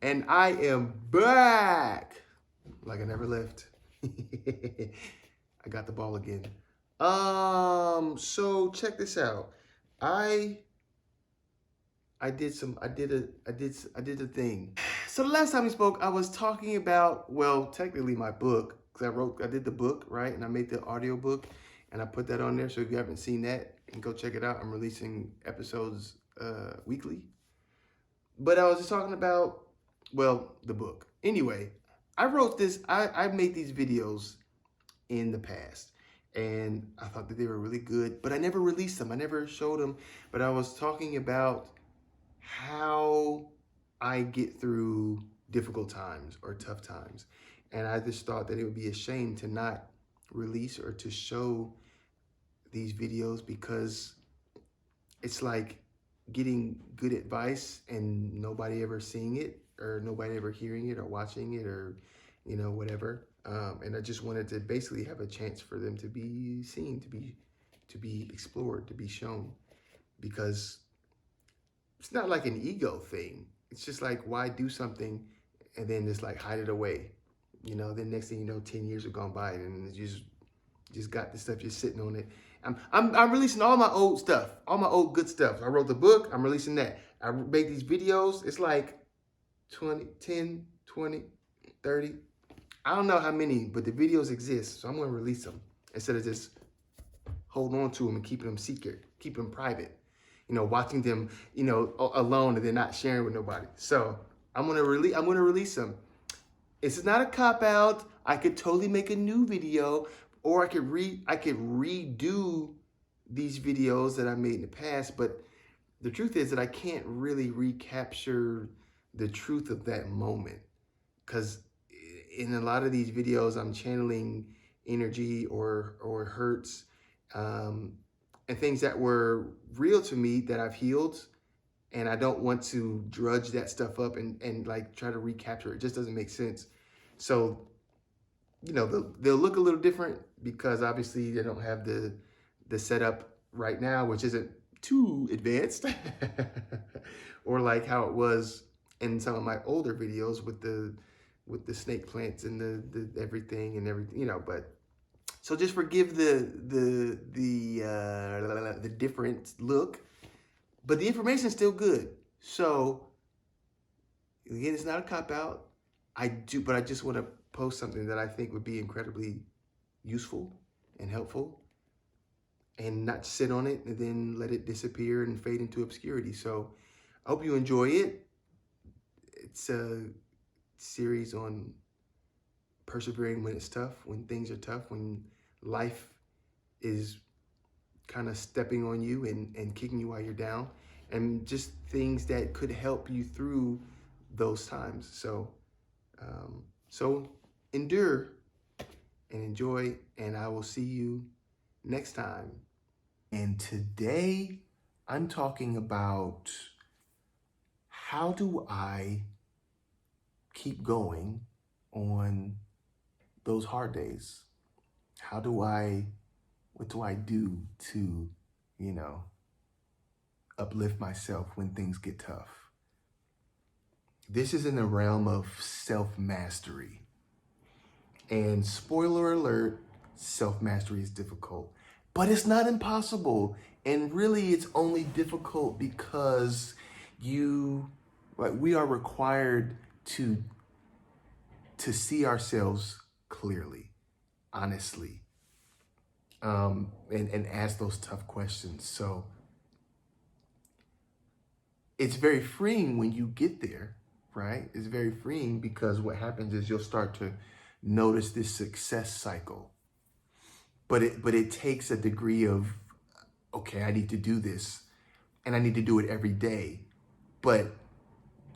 And I am back like I never left. I got the ball again. So check this out. I I did a thing. So the last time we spoke, I was talking about, well, technically my book, because I did the book, right? And I made the audio book and I put that on there. So if you haven't seen that, you can go check it out. I'm releasing episodes weekly. But I was just talking about, well, the book. Anyway, I made these videos in the past and I thought that they were really good, but I never released them. I never showed them. But I was talking about how I get through difficult times or tough times. And I just thought that it would be a shame to not release or to show these videos, because it's like getting good advice and nobody ever seeing it or nobody ever hearing it or watching it or, whatever. And I just wanted to basically have a chance for them to be seen, to be explored, to be shown, because it's not like an ego thing. It's just like, why do something and then just like hide it away? Then next thing you know, 10 years have gone by and you just got the stuff just sitting on it. I'm releasing all my old stuff, all my old good stuff. I wrote the book, I'm releasing that. I make these videos, it's like 10, 20, 30. I don't know how many, but the videos exist, so I'm gonna release them instead of just holding on to them and keeping them secret, keeping them private. Watching them, alone and they're not sharing with nobody. So I'm gonna release them. It's not a cop out. I could totally make a new video, or I could redo these videos that I made in the past. But the truth is that I can't really recapture the truth of that moment, because in a lot of these videos I'm channeling energy or hurts, and things that were real to me that I've healed, and I don't want to drudge that stuff up and like try to recapture it. It just doesn't make sense. So, they'll look a little different because obviously they don't have the setup right now, which isn't too advanced, or like how it was in some of my older videos with the snake plants and the everything and everything, but. So just forgive the different look, but the information is still good. So again, it's not a cop out. But I just want to post something that I think would be incredibly useful and helpful, and not sit on it and then let it disappear and fade into obscurity. So I hope you enjoy it. It's a series on persevering when it's tough, when things are tough, when life is kind of stepping on you and kicking you while you're down, and just things that could help you through those times. So endure and enjoy, and I will see you next time. And today I'm talking about, how do I keep going on those hard days? What do I do to, uplift myself when things get tough? This is in the realm of self-mastery. And spoiler alert, self-mastery is difficult, but it's not impossible. And really it's only difficult because we are required to see ourselves clearly, honestly, and ask those tough questions. So it's very freeing when you get there, right? It's very freeing because what happens is you'll start to notice this success cycle. But it takes a degree of, okay, I need to do this and I need to do it every day. But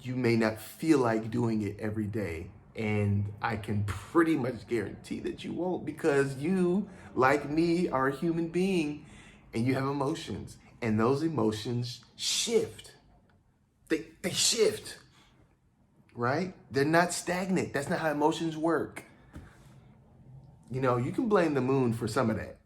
you may not feel like doing it every day. And I can pretty much guarantee that you won't, because you, like me, are a human being and you have emotions, and those emotions shift. They shift, right? They're not stagnant. That's not how emotions work. You can blame the moon for some of that,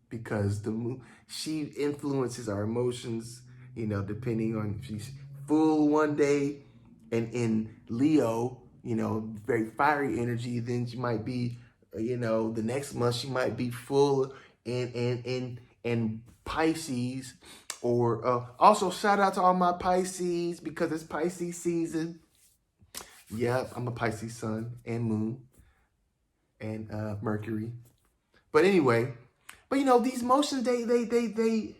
because the moon, she influences our emotions, depending on if she's full one day And in Leo, very fiery energy, then she might be, the next month she might be full in Pisces. Or also shout out to all my Pisces because it's Pisces season. Yep, I'm a Pisces sun and moon and Mercury. But anyway, these motions they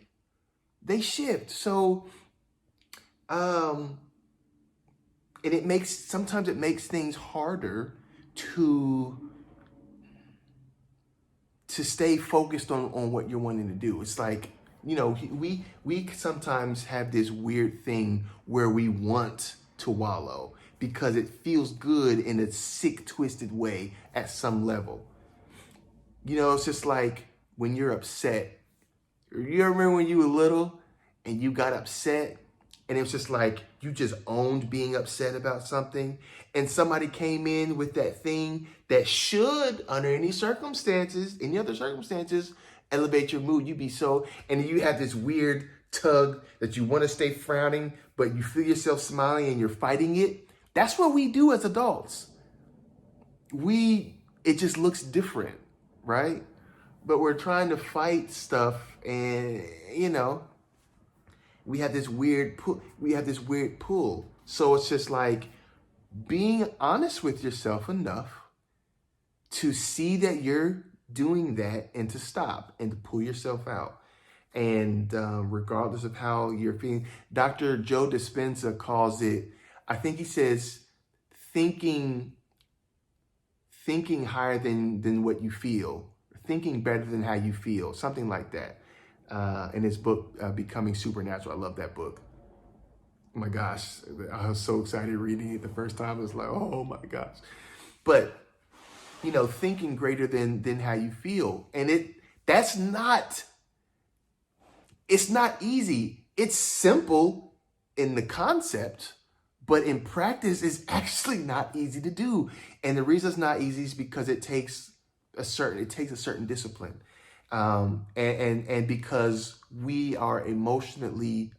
shift. So and sometimes it makes things harder to stay focused on what you're wanting to do. It's like, we sometimes have this weird thing where we want to wallow because it feels good in a sick, twisted way at some level. It's just like when you're upset. You remember when you were little and you got upset and it was just like you just owned being upset about something, and somebody came in with that thing that should, under any other circumstances, elevate your mood. And you have this weird tug that you want to stay frowning, but you feel yourself smiling and you're fighting it. That's what we do as adults. It just looks different, right? But we're trying to fight stuff, and we have this weird pull. So it's just like being honest with yourself enough to see that you're doing that and to stop and to pull yourself out. And regardless of how you're feeling, Dr. Joe Dispenza calls it, I think he says, thinking higher than what you feel, thinking better than how you feel, something like that. In his book, Becoming Supernatural. I love that book. Oh my gosh, I was so excited reading it the first time. It was like, oh my gosh. But, thinking greater than how you feel. And it's not easy. It's simple in the concept, but in practice, it's actually not easy to do. And the reason it's not easy is because it takes a certain discipline. And because we are emotionally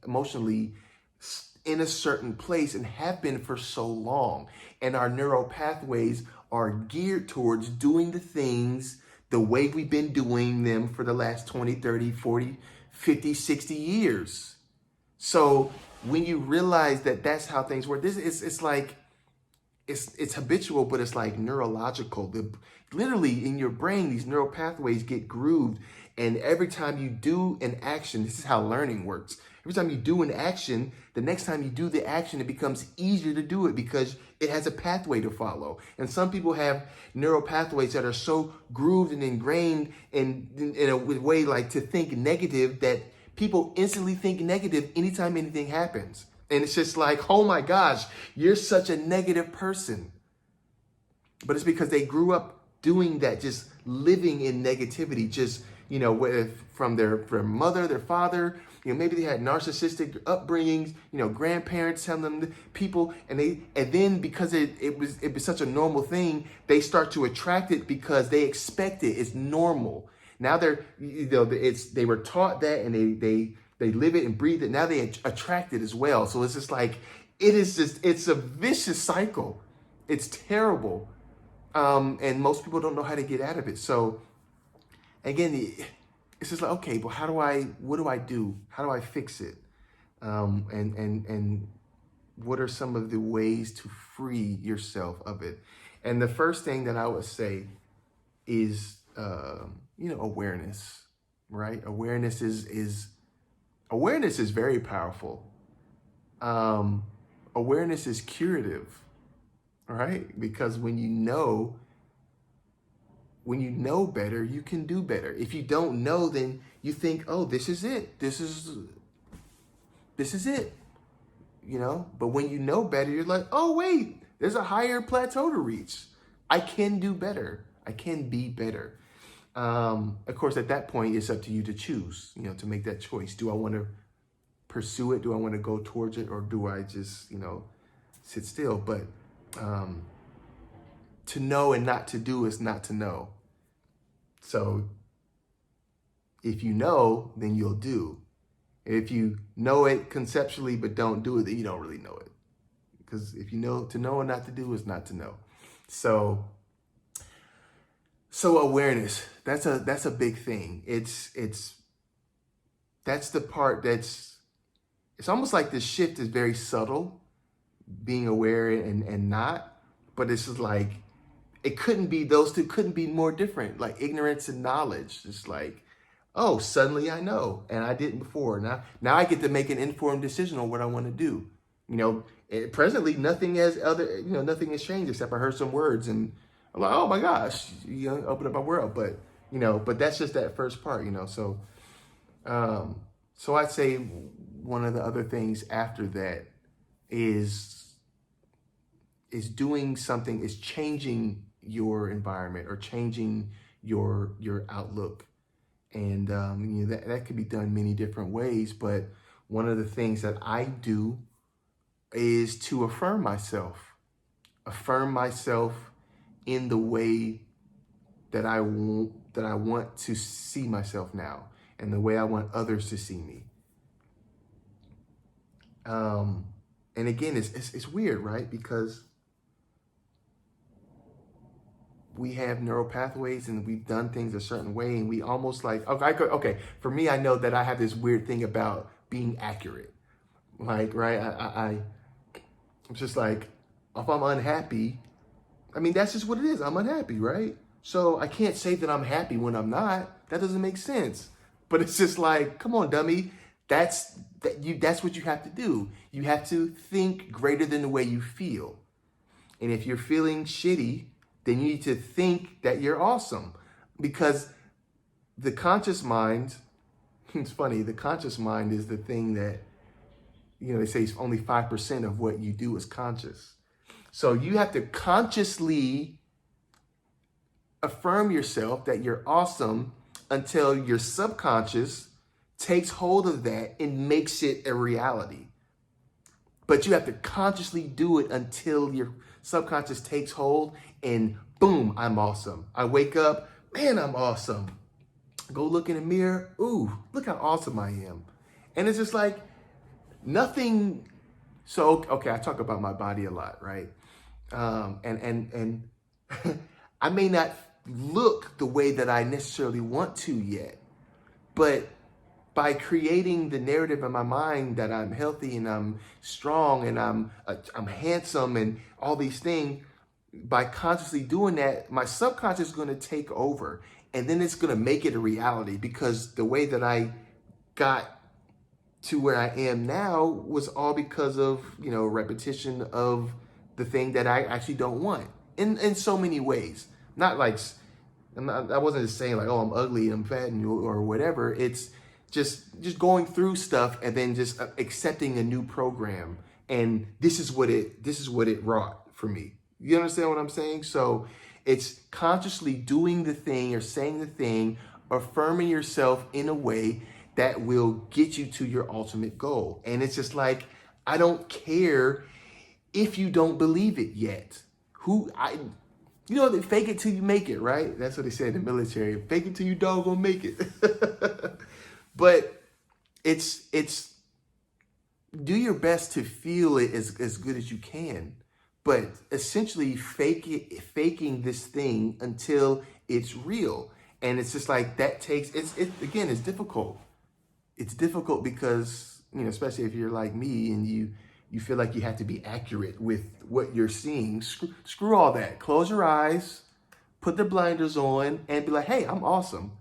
in a certain place and have been for so long, and our neural pathways are geared towards doing the things the way we've been doing them for the last 20, 30, 40, 50, 60 years. So when you realize that that's how things work, it's like, it's habitual, but it's like neurological. Literally in your brain, these neural pathways get grooved. And every time you do an action, this is how learning works. Every time you do an action, the next time you do the action, it becomes easier to do it because it has a pathway to follow. And some people have neural pathways that are so grooved and ingrained in a way like to think negative that people instantly think negative anytime anything happens. And it's just like, oh my gosh, you're such a negative person. But it's because they grew up doing that, just living in negativity, just, from their mother, their father, maybe they had narcissistic upbringings, grandparents telling them people, and then because it was such a normal thing, they start to attract it because they expect it. It's normal. Now they were taught that, and they live it and breathe it. Now they attract it as well. So it's just like, it's a vicious cycle. It's terrible. And most people don't know how to get out of it. So again, it's just like, okay, but what do I do? How do I fix it? And what are some of the ways to free yourself of it? And the first thing that I would say is, awareness, right? Awareness is very powerful. Awareness is curative, right? Because when you know better, you can do better. If you don't know, then you think, oh, this is it. This is it. But when you know better, you're like, oh, wait, there's a higher plateau to reach. I can do better. I can be better. Of course, at that point, it's up to you to choose, to make that choice. Do I want to pursue it? Do I want to go towards it? Or do I just, sit still? But to know and not to do is not to know. So if you know, then you'll do. If you know it conceptually but don't do it, then you don't really know it. because if you know, to know or not to do is not to know. So awareness, that's a big thing. That's the part it's almost like the shift is very subtle, being aware and not, but it's just like, those two couldn't be more different, like ignorance and knowledge. It's like, oh, suddenly I know, and I didn't before. Now I get to make an informed decision on what I want to do. Presently nothing nothing has changed except I heard some words and I'm like, oh my gosh, open up my world. But that's just that first part, So I'd say one of the other things after that is doing something, is changing your environment or changing your outlook. And that could be done many different ways. But one of the things that I do is to affirm myself in the way that I want to see myself now, and the way I want others to see me. And again, it's weird, right? Because we have neural pathways and we've done things a certain way, and we almost like, okay, for me, I know that I have this weird thing about being accurate. Like, right, I'm just like, if I'm unhappy, I mean, that's just what it is. I'm unhappy, right? So I can't say that I'm happy when I'm not. That doesn't make sense. But it's just like, come on, dummy. That's what you have to do. You have to think greater than the way you feel. And if you're feeling shitty, then you need to think that you're awesome. Because the conscious mind, it's funny, the conscious mind is the thing that, they say it's only 5% of what you do is conscious. So you have to consciously affirm yourself that you're awesome until your subconscious takes hold of that and makes it a reality. But you have to consciously do it until your subconscious takes hold and boom, I'm awesome. I wake up, man, I'm awesome. Go look in the mirror, ooh, look how awesome I am. And it's just like nothing. So, okay, I talk about my body a lot, right? And I may not look the way that I necessarily want to yet, but by creating the narrative in my mind that I'm healthy and I'm strong and I'm handsome and all these things, by consciously doing that, my subconscious is going to take over, and then it's going to make it a reality, because the way that I got to where I am now was all because of, repetition of the thing that I actually don't want in so many ways. Not like, I wasn't just saying like, oh, I'm ugly and I'm fat or whatever. It's just going through stuff and then just accepting a new program. And this is what it wrought for me. You understand what I'm saying? So it's consciously doing the thing or saying the thing, affirming yourself in a way that will get you to your ultimate goal. And it's just like, I don't care if you don't believe it yet. Fake it till you make it, right? That's what they say in the military. Fake it till you doggone make it. But it's do your best to feel it as good as you can. But essentially faking this thing until it's real. And it's just like that takes, it's difficult. It's difficult because, especially if you're like me and you feel like you have to be accurate with what you're seeing. Screw all that. Close your eyes, put the blinders on, and be like, hey, I'm awesome.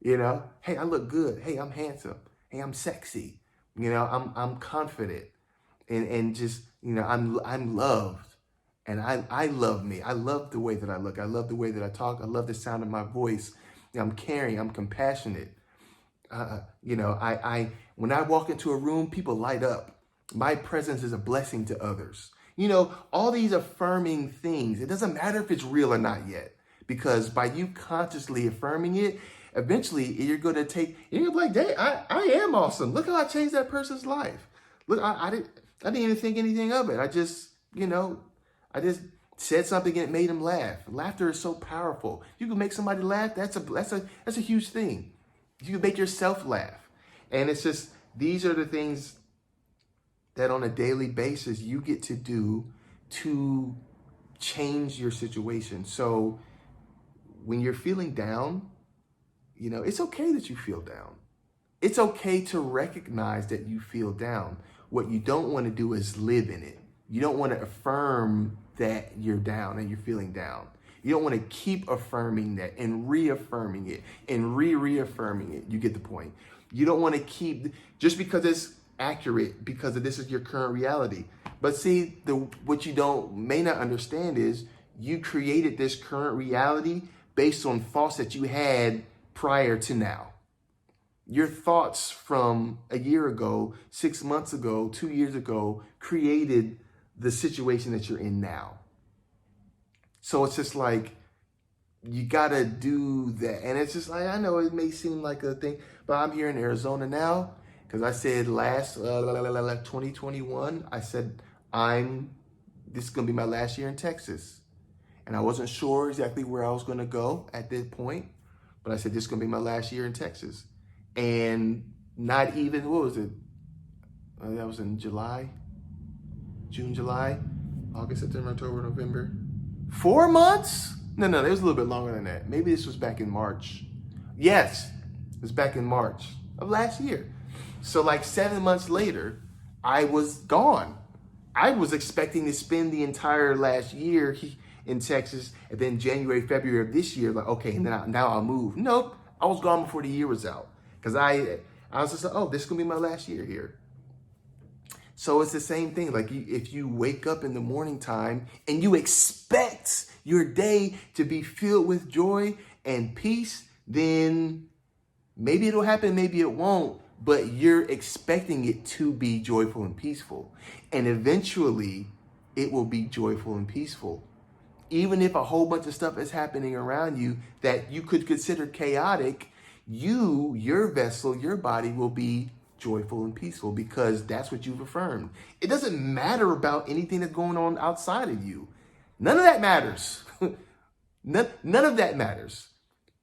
Hey, I look good. Hey, I'm handsome. Hey, I'm sexy. I'm confident. And just, I'm loved. And I love me. I love the way that I look. I love the way that I talk. I love the sound of my voice. I'm caring. I'm compassionate. When I walk into a room, people light up. My presence is a blessing to others. All these affirming things. It doesn't matter if it's real or not yet, because by you consciously affirming it, eventually you're going to be like, dang, I am awesome. Look how I changed that person's life. Look, I didn't even think anything of it. I just said something and it made them laugh. Laughter is so powerful. You can make somebody laugh. That's a huge thing. You can make yourself laugh. And it's just, these are the things that on a daily basis you get to do to change your situation. So when you're feeling down, it's okay that you feel down. It's okay to recognize that you feel down. What you don't want to do is live in it. You don't want to affirm that you're down and you're feeling down. You don't want to keep affirming that and reaffirming it and reaffirming it. You get the point. You don't want to keep, just because it's accurate, because this is your current reality. But see, what you may not understand is you created this current reality based on thoughts that you had prior to now. Your thoughts from a year ago, 6 months ago, 2 years ago created the situation that you're in now. So it's just like, you gotta do that. And it's just like, I know it may seem like a thing, but I'm here in Arizona now because I said last 2021, I said this is gonna be my last year in Texas. And I wasn't sure exactly where I was gonna go at this point, but I said this is gonna be my last year in Texas. And not even, what was it? That was in June, July, August, September, October, November. 4 months? No, it was a little bit longer than that. Maybe this was back in March. Yes, it was back in March of last year. So like 7 months later, I was gone. I was expecting to spend the entire last year in Texas, and then January, February of this year, like, okay, now I'll move. Nope, I was gone before the year was out. Because I was just like, oh, this is going to be my last year here. So it's the same thing. Like if you wake up in the morning time and you expect your day to be filled with joy and peace, then maybe it'll happen, maybe it won't, but you're expecting it to be joyful and peaceful. And eventually it will be joyful and peaceful. Even if a whole bunch of stuff is happening around you that you could consider chaotic, your vessel, your body will be joyful and peaceful because that's what you've affirmed. It doesn't matter about anything that's going on outside of you. None of that matters. None of that matters.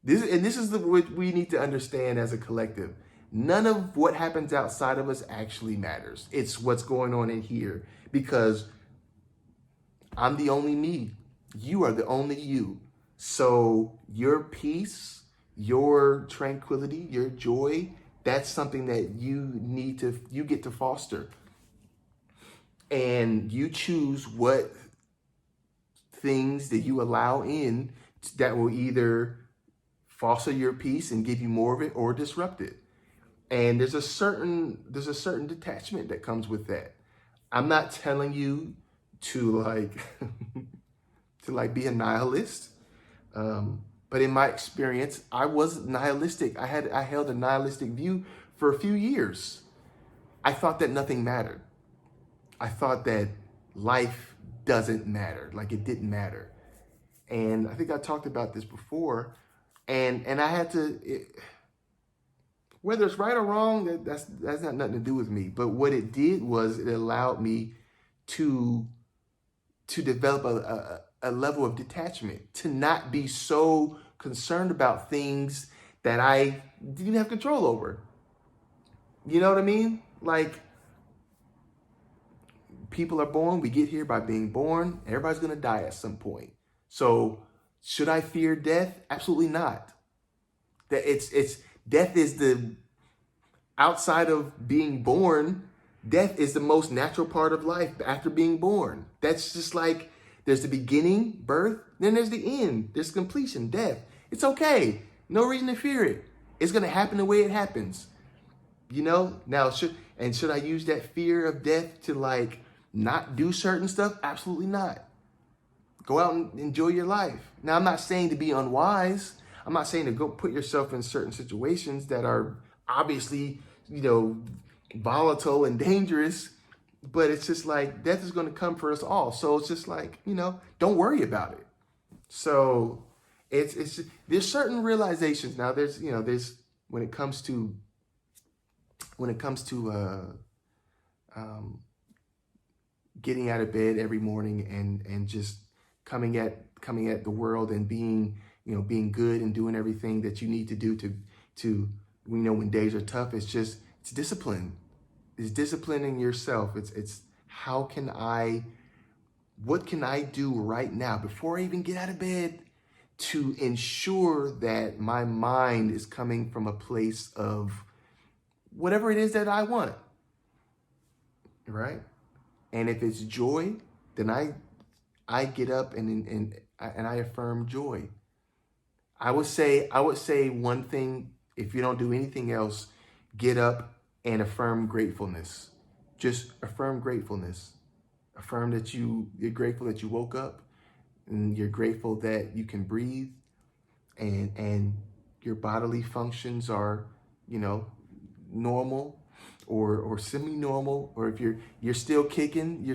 This is what we need to understand as a collective. None of what happens outside of us actually matters. It's what's going on in here, because I'm the only me. You are the only you. So your peace, your tranquility, your joy, that's something that you get to foster. And you choose what things that you allow in that will either foster your peace and give you more of it or disrupt it. And there's a certain detachment that comes with that. I'm not telling you to like be a nihilist. But in my experience, I was nihilistic. I held a nihilistic view for a few years. I thought that nothing mattered. I thought that life doesn't matter, like it didn't matter. And I think I talked about this before. And I had to, whether it's right or wrong, that's not nothing to do with me. But what it did was it allowed me to develop a level of detachment, to not be so concerned about things that I didn't have control over. You know what I mean? Like, people are born, we get here by being born, everybody's gonna die at some point. So should I fear death? Absolutely not. That death is the, outside of being born, death is the most natural part of life after being born. That's just like, there's the beginning, birth, then there's the end. There's completion, death. It's okay. No reason to fear it. It's going to happen the way it happens. Now, should I use that fear of death to like not do certain stuff? Absolutely not. Go out and enjoy your life. Now, I'm not saying to be unwise. I'm not saying to go put yourself in certain situations that are obviously, volatile and dangerous. But it's just like, death is going to come for us all. So it's just like, don't worry about it. So it's there's certain realizations. Now there's when it comes to getting out of bed every morning and just coming at the world and being good and doing everything that you need to do to when days are tough. It's discipline. It's disciplining yourself. It's how can I, what can I do right now before I even get out of bed to ensure that my mind is coming from a place of whatever it is that I want, right? And if it's joy, then I get up and I affirm joy. I would say one thing, if you don't do anything else, get up and affirm gratefulness. Just affirm gratefulness. Affirm that you're grateful that you woke up, and you're grateful that you can breathe, and your bodily functions are, normal or semi-normal, or if you're still kicking,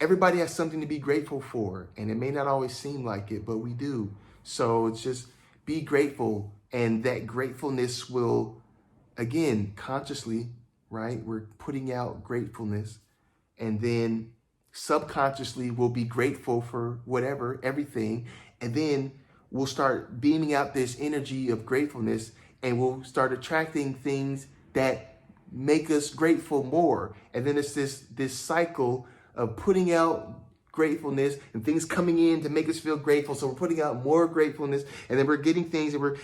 everybody has something to be grateful for, and it may not always seem like it, but we do. So it's just be grateful, and that gratefulness will, again, consciously, right? We're putting out gratefulness, and then subconsciously we'll be grateful for whatever, everything, and then we'll start beaming out this energy of gratefulness, and we'll start attracting things that make us grateful more. And then it's this cycle of putting out gratefulness and things coming in to make us feel grateful. So we're putting out more gratefulness, and then we're getting things that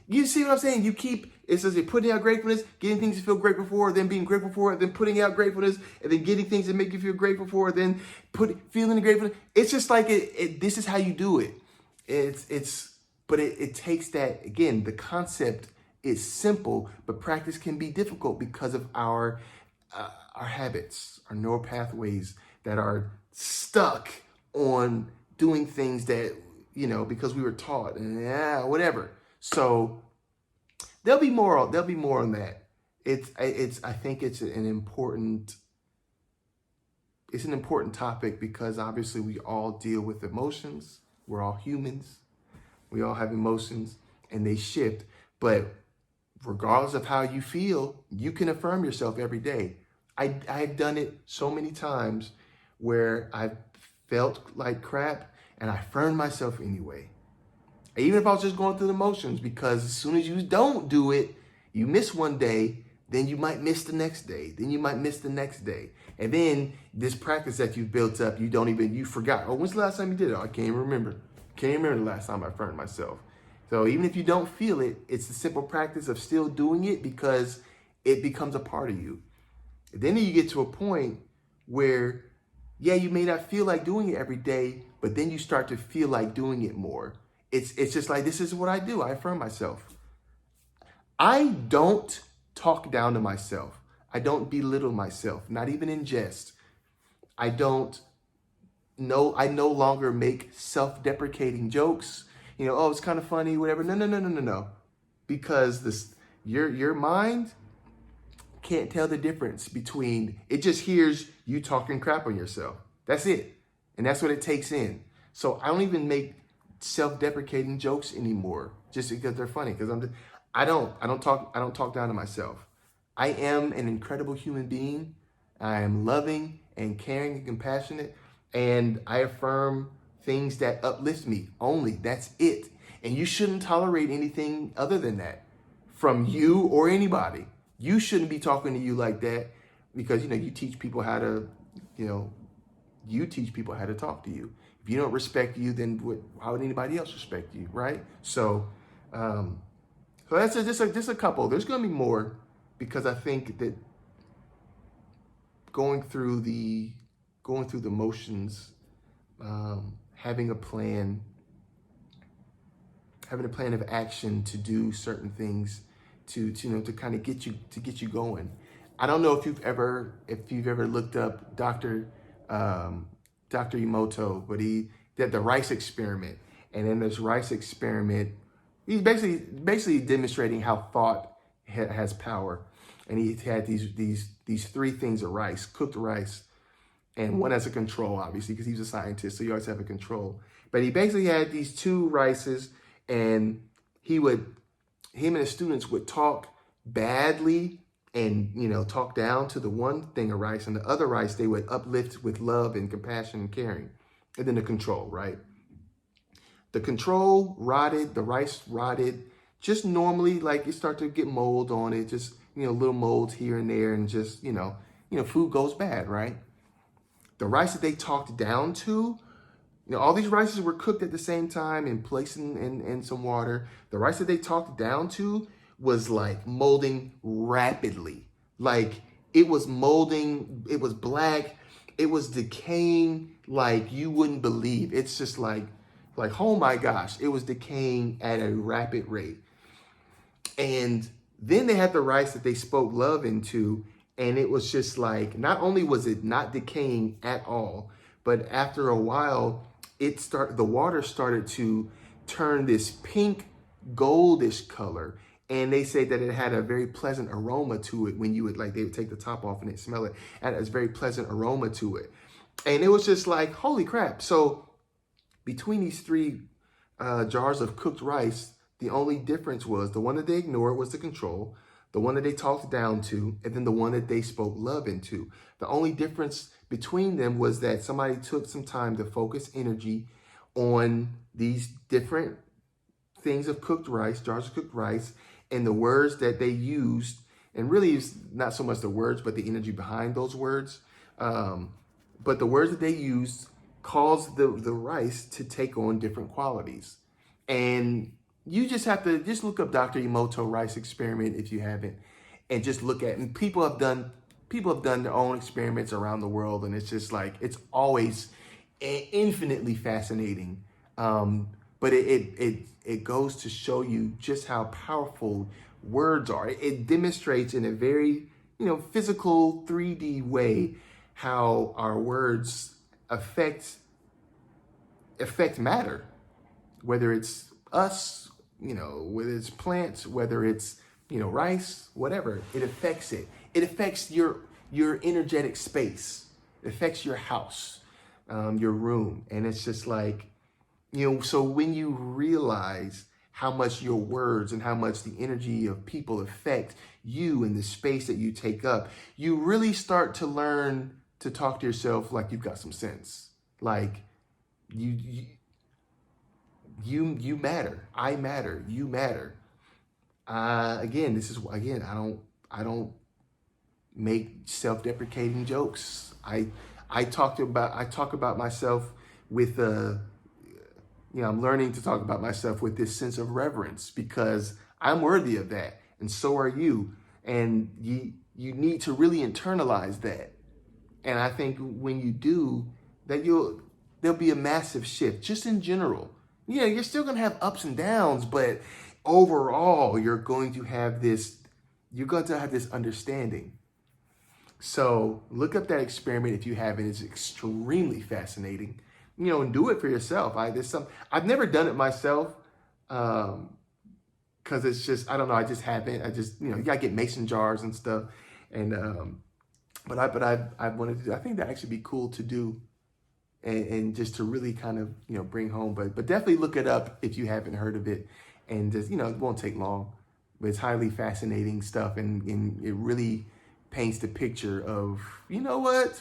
you see what I'm saying? It says you're putting out gratefulness, getting things to feel grateful for, then being grateful for it, then putting out gratefulness, and then getting things that make you feel grateful for, then feeling the gratefulness. It's just like this is how you do it. But it takes that, again, the concept is simple, but practice can be difficult because of our habits, our neural pathways that are stuck on doing things that, because we were taught and whatever. So there'll be more on that. I think it's an important topic, because obviously we all deal with emotions. We're all humans. We all have emotions, and they shift. But regardless of how you feel, you can affirm yourself every day. I've done it so many times where I felt like crap, and I affirmed myself anyway. Even if I was just going through the motions, because as soon as you don't do it, you miss one day, then you might miss the next day. Then you might miss the next day. And then this practice that you've built up, you forgot. Oh, when's the last time you did it? Oh, I can't even remember. Can't even remember the last time I affirmed myself. So even if you don't feel it, it's the simple practice of still doing it, because it becomes a part of you. And then you get to a point where, you may not feel like doing it every day, but then you start to feel like doing it more. It's just like, this is what I do. I affirm myself. I don't talk down to myself. I don't belittle myself, not even in jest. I no longer make self-deprecating jokes. Oh, it's kind of funny, whatever. No. Because your mind can't tell the difference between, it just hears you talking crap on yourself. That's it. And that's what it takes in. So I don't even make self-deprecating jokes anymore, just because they're funny. Because I don't talk down to myself. I am an incredible human being. I am loving and caring and compassionate, and I affirm things that uplift me only. That's it. And you shouldn't tolerate anything other than that from you or anybody. You shouldn't be talking to you like that, because you teach people how to, you teach people how to talk to you. If you don't respect you, then how would anybody else respect you, right? So, that's just a couple. There's going to be more, because I think that going through the motions, having a plan of action to do certain things, to kind of get you going. I don't know if you've ever looked up Dr. Emoto, but he did the rice experiment, and in this rice experiment, he's basically demonstrating how thought has power. And he had these three things of rice, cooked rice, and one as a control, obviously, because he's a scientist, so you always have a control. But he basically had these two rices, and him and his students would talk badly and, talk down to the one thing of rice, and the other rice they would uplift with love and compassion and caring. And then the control, right? The control rotted, the rice rotted, just normally, like it started to get mold on it, just, little molds here and there, and just, food goes bad, right? The rice that they talked down to, all these rices were cooked at the same time and placed in some water. The rice that they talked down to was like molding rapidly. Like it was molding, it was black, it was decaying like you wouldn't believe. It's just like, oh my gosh, it was decaying at a rapid rate. And then they had the rice that they spoke love into, and it was just like, not only was it not decaying at all, but after a while, the water started to turn this pink goldish color. And they say that it had a very pleasant aroma to it when they would take the top off and they'd smell it. And it was a very pleasant aroma to it. And it was just like, holy crap. So between these three jars of cooked rice, the only difference was the one that they ignored was the control, the one that they talked down to, and then the one that they spoke love into. The only difference between them was that somebody took some time to focus energy on these different things of cooked rice, jars of cooked rice, and the words that they used. And really, it's not so much the words, but the energy behind those words. But the words that they used caused the rice to take on different qualities. And you just have to look up Dr. Emoto rice experiment if you haven't, and just look at, and people have done their own experiments around the world, and it's just like, it's always infinitely fascinating. But it goes to show you just how powerful words are. It demonstrates in a very, physical 3D way how our words affect matter, whether it's us, whether it's plants, whether it's, rice, whatever. It affects it. It affects your energetic space. It affects your house, your room. And it's just like, so when you realize how much your words and how much the energy of people affect you and the space that you take up, you really start to learn to talk to yourself like you've got some sense. Like you matter. I matter. You matter. Again, I don't make self-deprecating jokes. I talk about myself with I'm learning to talk about myself with this sense of reverence, because I'm worthy of that, and so are you. And you need to really internalize that. And I think when you do, that there'll be a massive shift just in general. Yeah, you're still going to have ups and downs, but overall, you're going to have this understanding. So look up that experiment if you haven't. It's extremely fascinating, and do it for yourself. I've never done it myself, because it's just, I don't know, I just haven't. I just, you gotta get mason jars and stuff. And, but I wanted to do, I think that actually be cool to do, and just to really kind of, bring home, but definitely look it up if you haven't heard of it, and just, it won't take long, but it's highly fascinating stuff. And it really paints the picture of, what,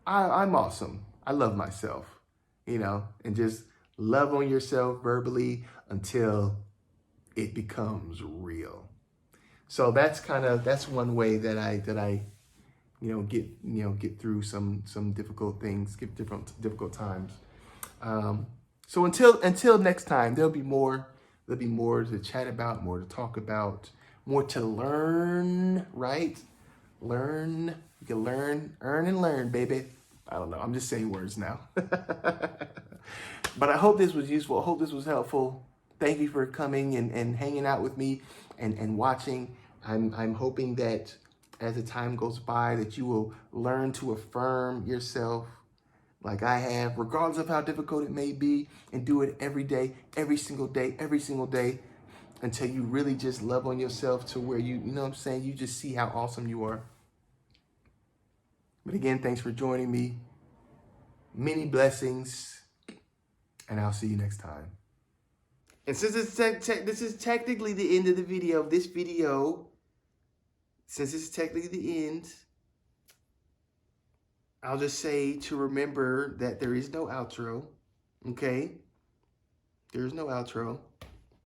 I'm awesome. I love myself, and just love on yourself verbally until it becomes real. So that's one way that I get through some difficult things, get difficult times. So until next time, there'll be more to chat about, more to talk about, more to learn, right? Learn, you can learn, earn and learn, baby. I don't know, I'm just saying words now. But I hope this was useful. I hope this was helpful. Thank you for coming and hanging out with me and watching. I'm hoping that as the time goes by, that you will learn to affirm yourself like I have, regardless of how difficult it may be, and do it every day, every single day, until you really just love on yourself to where you know what I'm saying, you just see how awesome you are. But again, thanks for joining me. Many blessings, and I'll see you next time. And since this is technically the end of the video, since it's technically the end, I'll just say to remember that there is no outro, okay? There is no outro.